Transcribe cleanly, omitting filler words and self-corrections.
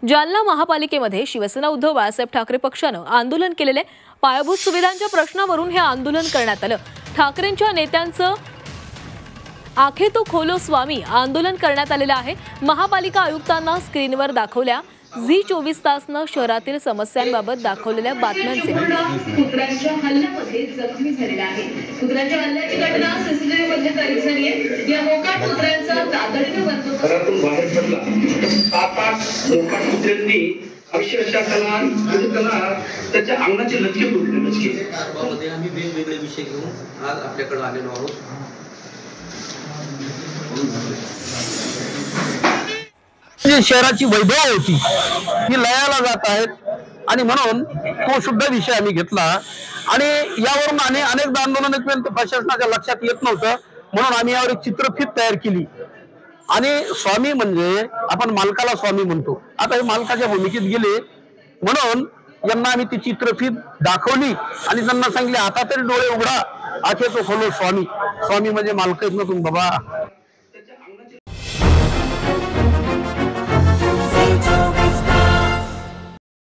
जालना महापालिकेमध्ये शिवसेना उद्धव बाळासाहेब ठाकरे पक्षानं आंदोलन केलेले पायाभूत सुविधांच्या प्रश्नावरून हे आंदोलन करण्यात आलं। ठाकरेंच्या नेत्यांचं आखे तो खोलो स्वामी आंदोलन करण्यात आलेलं आहे। महापालिका आयुक्तांना स्क्रीनवर दाखवल्या झी24 तासनं शहरातील समस्यांबाबत दाखवलेल्या बातम्यांचे कुत्र्यांच्या हल्ल्यामध्ये जखमी झालेला आहे। कुत्र्यांच्या हल्ल्याची घटना सीसीटीव्ही मध्ये कैद झाली आहे। या मोकाट कुत्र्यांचा तातडीने बंदोबस्त घरातून बाहेर पडला तर 7-8 मोकाट कुत्र्यांनी अक्षरशः त्याला त्याच्या अंगाचे लचके फुटले। त्यामध्ये आम्ही वेगवेगळे विषय घेऊन आज आपल्याकडे आलेलो आहोत। शहराची वैभव होती ही लयाला जात आहेत आणि म्हणून तो सुद्धा विषय आम्ही घेतला आणि यावरून अनेकदा आंदोलन प्रशासनाच्या लक्षात येत नव्हतं म्हणून आम्ही यावर एक चित्रफित तयार केली आणि स्वामी म्हणजे आपण मालकाला स्वामी म्हणतो। आता हे मालकाच्या भूमिकेत गेले म्हणून यांना आम्ही ती चित्रफित दाखवली आणि त्यांना सांगितले आता तरी डोळे उघडा आखे तो खोलो स्वामी। स्वामी म्हणजे मालक आहेत ना तुम्ही बाबा।